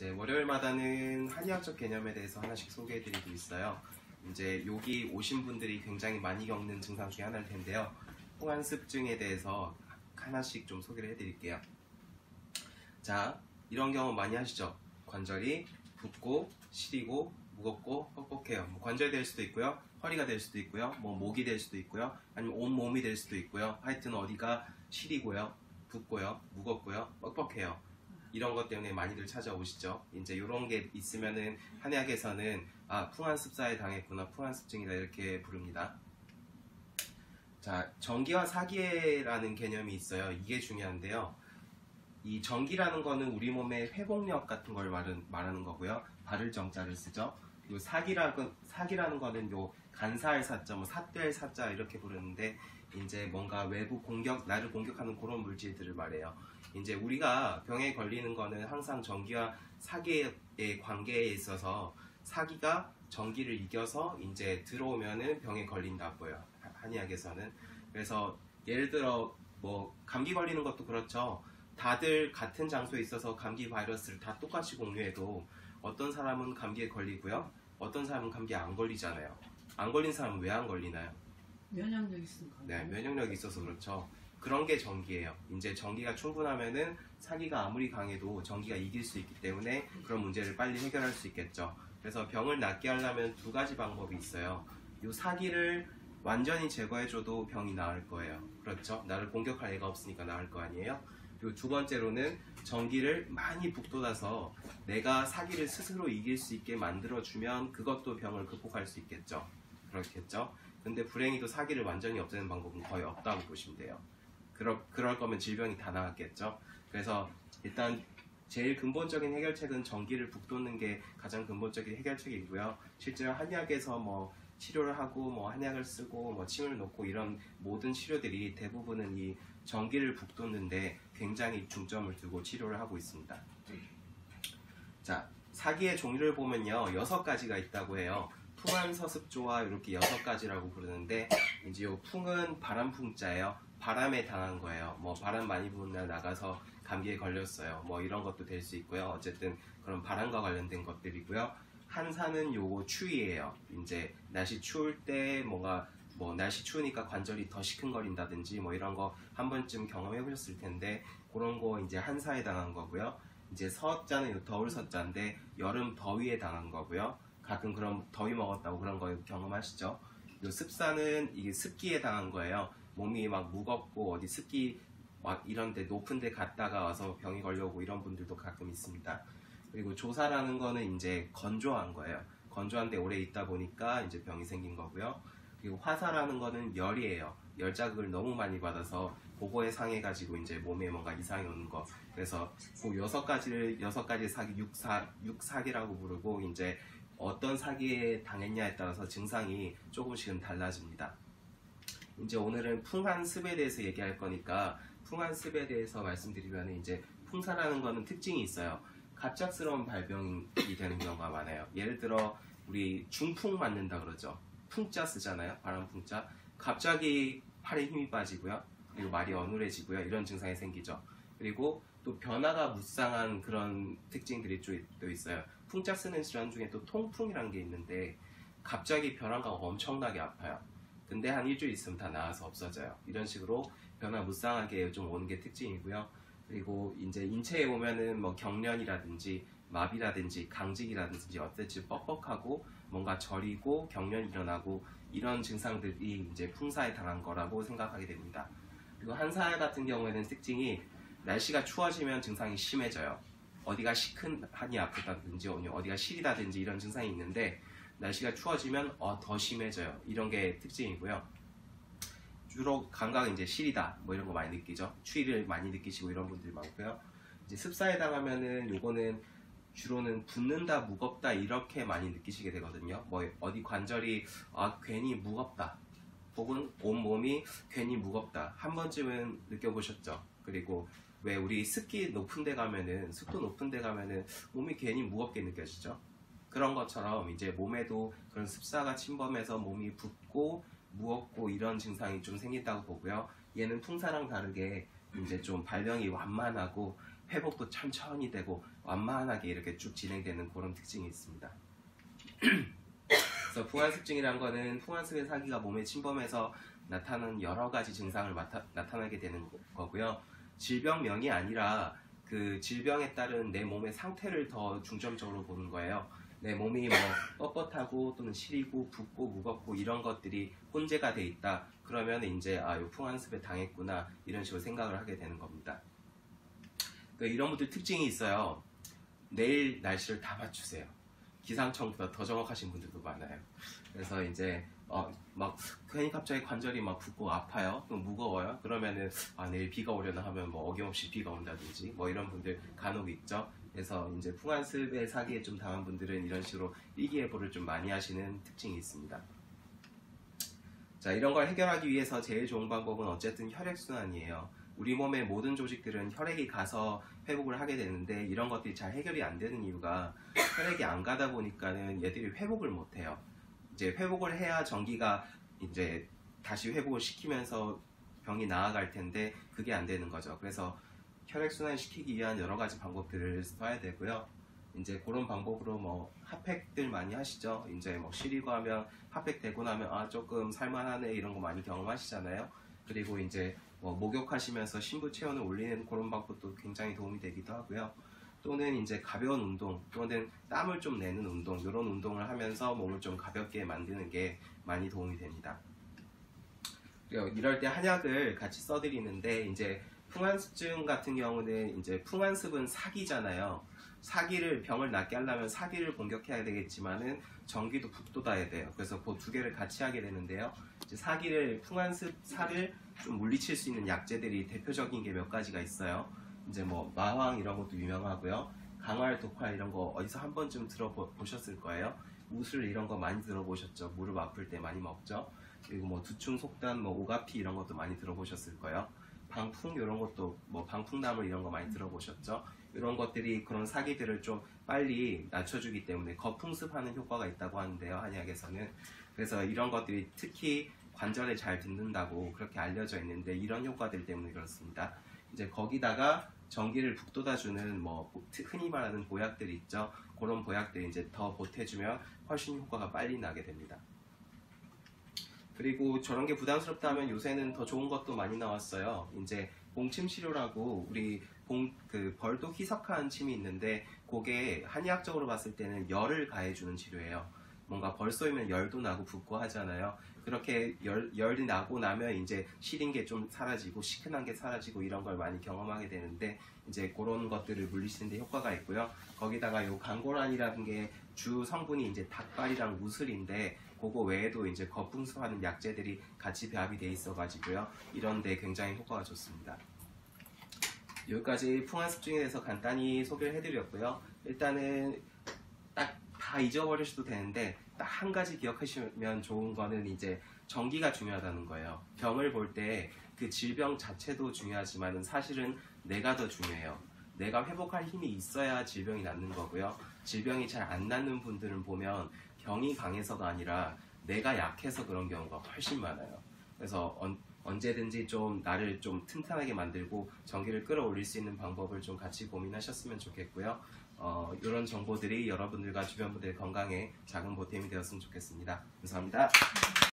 이제 월요일마다는 한의학적 개념에 대해서 하나씩 소개해드리고 있어요. 이제 여기 오신 분들이 굉장히 많이 겪는 증상 중에 하나일 텐데요. 풍한습증에 대해서 하나씩 좀 소개를 해드릴게요. 자, 이런 경험 많이 하시죠? 관절이 붓고 시리고 무겁고 뻑뻑해요. 관절이 될 수도 있고요, 허리가 될 수도 있고요, 목이 될 수도 있고요, 아니면 온 몸이 될 수도 있고요. 하여튼 어디가 시리고요, 붓고요, 무겁고요, 뻑뻑해요. 이런 것 때문에 많이들 찾아오시죠. 이제 이런 게 있으면은 한의학에서는 풍한습사에 당했구나, 풍한습증이다 이렇게 부릅니다. 자, 정기와 사기라는 개념이 있어요. 이게 중요한데요. 이 정기라는 거는 우리 몸의 회복력 같은 걸 말하는 거고요. 발을 정자를 쓰죠. 그리고 사기라는 거는 요 간사할 사자, 삿될 사자 이렇게 부르는데 이제 뭔가 외부 공격, 나를 공격하는 그런 물질들을 말해요. 이제 우리가 병에 걸리는 거는 항상 정기와 사기의 관계에 있어서 사기가 정기를 이겨서 이제 들어오면은 병에 걸린다고요. 한의학에서는. 그래서 예를 들어 감기 걸리는 것도 그렇죠. 다들 같은 장소에 있어서 감기 바이러스를 다 똑같이 공유해도 어떤 사람은 감기에 걸리고요, 어떤 사람은 감기에 안 걸리잖아요. 안 걸린 사람은 왜 안 걸리나요? 면역력이 있으니까. 네, 면역력이 있어서 그렇죠. 그런 게 정기예요. 이제 정기가 충분하면은 사기가 아무리 강해도 정기가 이길 수 있기 때문에 그런 문제를 빨리 해결할 수 있겠죠. 그래서 병을 낫게 하려면 두 가지 방법이 있어요. 이 사기를 완전히 제거해줘도 병이 나을 거예요. 그렇죠? 나를 공격할 애가 없으니까 나을 거 아니에요? 그리고 두 번째로는 정기를 많이 북돋아서 내가 사기를 스스로 이길 수 있게 만들어주면 그것도 병을 극복할 수 있겠죠. 그렇겠죠? 근데 불행히도 사기를 완전히 없애는 방법은 거의 없다고 보시면 돼요. 그럴 거면 질병이 다 나았겠죠. 그래서 일단 제일 근본적인 해결책은 정기를 북돋는 게 가장 근본적인 해결책이고요. 실제로 한의학에서 치료를 하고 한약을 쓰고 침을 놓고 이런 모든 치료들이 대부분은 이 정기를 북돋는데 굉장히 중점을 두고 치료를 하고 있습니다. 자, 사기의 종류를 보면요, 6가지가 있다고 해요. 풍한서습조와 이렇게 6가지라고 부르는데 이제 요 풍은 바람풍자예요. 바람에 당한 거예요. 바람 많이 부는 날 나가서 감기에 걸렸어요. 이런 것도 될 수 있고요. 어쨌든 그런 바람과 관련된 것들이고요. 한사는 요거 추위예요. 이제 날씨 추울 때 날씨 추우니까 관절이 더 시큰거린다든지 이런 거 한 번쯤 경험해 보셨을 텐데 그런 거 이제 한사에 당한 거고요. 이제 서자는 더울 서자인데 여름 더위에 당한 거고요. 가끔 그런 더위 먹었다고 그런 거 경험하시죠? 요 습사는 이게 습기에 당한 거예요. 몸이 무겁고 어디 습기 이런 데 높은 데 갔다가 와서 병이 걸려오고 이런 분들도 가끔 있습니다. 그리고 조사라는 거는 이제 건조한 거예요. 건조한 데 오래 있다 보니까 이제 병이 생긴 거고요. 그리고 화사라는 거는 열이에요. 열 자극을 너무 많이 받아서 그거에 상해가지고 이제 몸에 뭔가 이상이 오는 거. 그래서 그 6가지 사기, 육사기라고 부르고 이제 어떤 사기에 당했냐에 따라서 증상이 조금씩은 달라집니다. 이제 오늘은 풍한습에 대해서 얘기할 거니까 풍한습에 대해서 말씀드리면 이제 풍사라는 거는 특징이 있어요. 갑작스러운 발병이 되는 경우가 많아요. 예를 들어 우리 중풍 맞는다 그러죠. 풍자 쓰잖아요. 바람풍자. 갑자기 팔에 힘이 빠지고요. 그리고 말이 어눌해지고요. 이런 증상이 생기죠. 그리고 또 변화가 무쌍한 그런 특징들이 또 있어요. 풍자 쓰는 질환 중에 또 통풍이라는 게 있는데 갑자기 변화가 엄청나게 아파요. 근데 한 일주일 있으면 다 나아서 없어져요. 이런 식으로 변화 무쌍하게 좀 오는 게 특징이고요. 그리고 이제 인체에 오면은 경련이라든지 마비라든지 강직이라든지 어쨌든 뻑뻑하고 뭔가 저리고 경련이 일어나고 이런 증상들이 이제 풍사에 당한 거라고 생각하게 됩니다. 그리고 한사 같은 경우에는 특징이 날씨가 추워지면 증상이 심해져요. 어디가 시큰하니 아프다든지 어디가 시리다든지 이런 증상이 있는데 날씨가 추워지면 더 심해져요. 이런 게 특징이고요. 주로 감각은 이제 시리다 이런 거 많이 느끼죠. 추위를 많이 느끼시고 이런 분들이 많고요. 이제 습사에 당하면은 요거는 주로는 붓는다, 무겁다 이렇게 많이 느끼시게 되거든요. 어디 관절이 괜히 무겁다, 혹은 온몸이 괜히 무겁다 한 번쯤은 느껴보셨죠. 그리고 왜 우리 습기 높은 데 가면은, 습도 높은 데 가면은 몸이 괜히 무겁게 느껴지죠. 그런 것처럼 이제 몸에도 그런 습사가 침범해서 몸이 붓고 무겁고 이런 증상이 좀 생긴다고 보고요. 얘는 풍사랑 다르게 이제 좀 발병이 완만하고 회복도 천천히 되고 완만하게 이렇게 쭉 진행되는 그런 특징이 있습니다. 그래서 풍환습증이란 거는 풍환습의 사기가 몸에 침범해서 나타나는 여러 가지 증상을 나타나게 되는 거고요. 질병명이 아니라 그 질병에 따른 내 몸의 상태를 더 중점적으로 보는 거예요. 내 몸이 뭐 뻣뻣하고 또는 시리고 붓고 무겁고 이런 것들이 혼재가 돼 있다. 그러면 이제 요 풍환습에 당했구나 이런 식으로 생각을 하게 되는 겁니다. 이런 분들 특징이 있어요. 내일 날씨를 다 맞추세요. 기상청보다 더 정확하신 분들도 많아요. 그래서 이제 막 괜히 갑자기 관절이 막 붓고 아파요, 또 무거워요. 그러면은 내일 비가 오려나 하면 뭐 어김없이 비가 온다든지 뭐 이런 분들 간혹 있죠. 그래서 이제 풍환습의 사기에 좀 당한 분들은 이런 식으로 일기예보를 좀 많이 하시는 특징이 있습니다. 자, 이런 걸 해결하기 위해서 제일 좋은 방법은 어쨌든 혈액순환이에요. 우리 몸의 모든 조직들은 혈액이 가서 회복을 하게 되는데 이런 것들이 잘 해결이 안 되는 이유가 혈액이 안 가다 보니까는 얘들이 회복을 못 해요. 이제 회복을 해야 전기가 이제 다시 회복을 시키면서 병이 나아갈 텐데 그게 안 되는 거죠. 그래서 혈액순환 시키기 위한 여러 가지 방법들을 써야 되고요. 이제 그런 방법으로 뭐 핫팩들 많이 하시죠. 이제 뭐 시리고 하면 핫팩 되고 나면 조금 살만하네 이런 거 많이 경험하시잖아요. 그리고 이제 뭐 목욕하시면서 신부 체온을 올리는 그런 방법도 굉장히 도움이 되기도 하고요. 또는 이제 가벼운 운동 또는 땀을 좀 내는 운동 이런 운동을 하면서 몸을 좀 가볍게 만드는 게 많이 도움이 됩니다. 이럴 때 한약을 같이 써드리는데 이제 풍환습증 같은 경우는 이제 풍환습은 사기잖아요. 병을 낫게 하려면 사기를 공격해야 되겠지만은 전기도 북돋아야 돼요. 그래서 그 두 개를 같이 하게 되는데요. 이제 풍환습 살을 좀 물리칠 수 있는 약재들이 대표적인 게 몇 가지가 있어요. 이제 뭐 마황 이런 것도 유명하고요. 강활, 독활 이런 거 어디서 한 번쯤 들어보셨을 거예요. 우슬 이런 거 많이 들어보셨죠. 무릎 아플 때 많이 먹죠. 그리고 뭐 두충, 속단, 뭐 오가피 이런 것도 많이 들어보셨을 거예요. 방풍 이런 것도 뭐 방풍나물 이런 거 많이 들어보셨죠. 이런 것들이 그런 사기들을 좀 빨리 낮춰주기 때문에 거풍습하는 효과가 있다고 하는데요, 한의학에서는. 그래서 이런 것들이 특히 관절에 잘 듣는다고 그렇게 알려져 있는데 이런 효과들 때문에 그렇습니다. 이제 거기다가 전기를 북돋아주는 뭐 흔히 말하는 보약들이 있죠. 그런 보약들이 이제 더 보태주면 훨씬 효과가 빨리 나게 됩니다. 그리고 저런 게 부담스럽다 하면 요새는 더 좋은 것도 많이 나왔어요. 이제 봉침 치료라고 우리 벌도 희석한 침이 있는데 그게 한의학적으로 봤을 때는 열을 가해주는 치료예요. 뭔가 벌 쏘이면 열도 나고 붓고 하잖아요. 그렇게 열이 나고 나면 이제 시린 게 좀 사라지고 시큰한 게 사라지고 이런 걸 많이 경험하게 되는데 이제 그런 것들을 물리치는 데 효과가 있고요. 거기다가 요 강고란이라는 게 주 성분이 이제 닭발이랑 무슬인데 그거 외에도 이제 거풍습하는 약재들이 같이 배합이 돼 있어 가지고요. 이런 데 굉장히 효과가 좋습니다. 여기까지 풍환습증에 대해서 간단히 소개를 해드렸고요. 일단은 딱 다 잊어버리셔도 되는데 딱 한 가지 기억하시면 좋은 거는 이제 전기가 중요하다는 거예요. 병을 볼 때 그 질병 자체도 중요하지만 사실은 내가 더 중요해요. 내가 회복할 힘이 있어야 질병이 낫는 거고요. 질병이 잘 안 낫는 분들은 보면 병이 강해서가 아니라 내가 약해서 그런 경우가 훨씬 많아요. 그래서 언제든지 좀 나를 좀 튼튼하게 만들고 전기를 끌어올릴 수 있는 방법을 좀 같이 고민하셨으면 좋겠고요. 이런 정보들이 여러분들과 주변 분들의 건강에 작은 보탬이 되었으면 좋겠습니다. 감사합니다.